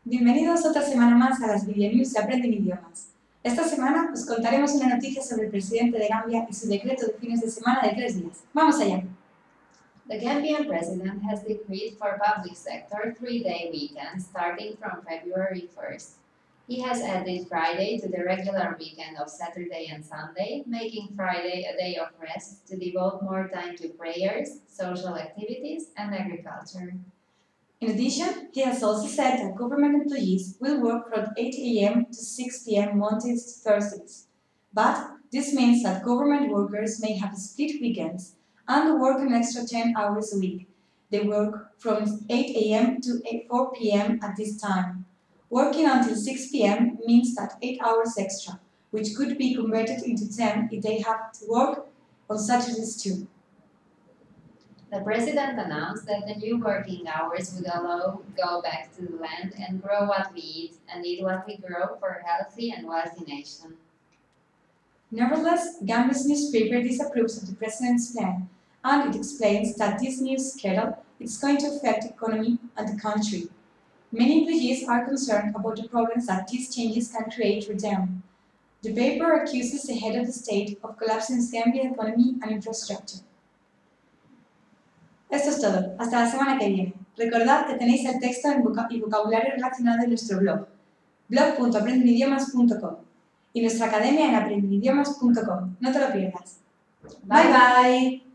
Bienvenidos otra semana más a las Video News de Aprenden Idiomas. Esta semana os contaremos una noticia sobre el presidente de Gambia y su decreto de fines de semana de 3 días. ¡Vamos allá! The Gambian president has decreed for public sector 3-day weekends starting from February 1st. He has added Friday to the regular weekend of Saturday and Sunday, making Friday a day of rest to devote more time to prayers, social activities, and agriculture. In addition, he has also said that government employees will work from 8 a.m. to 6 p.m. Mondays to Thursdays. But this means that government workers may have split weekends and work an extra 10 hours a week. They work from 8 a.m. to 4 p.m. at this time. Working until 6 p.m. means that 8 hours extra, which could be converted into 10 if they have to work on Saturdays too. The president announced that the new working hours would allow go back to the land and grow what we eat and eat what we grow for a healthy and wealthy nation. Nevertheless, Gambia's newspaper disapproves of the president's plan, and it explains that this new schedule is going to affect the economy and the country. Many employees are concerned about the problems that these changes can create for them. The paper accuses the head of the state of collapsing Gambia's economy and infrastructure. Esto es todo. Hasta la semana que viene. Recordad que tenéis el texto y vocabulario relacionado en nuestro blog, blog.aprendenidiomas.com, y nuestra academia en aprendenidiomas.com. No te lo pierdas. Bye bye.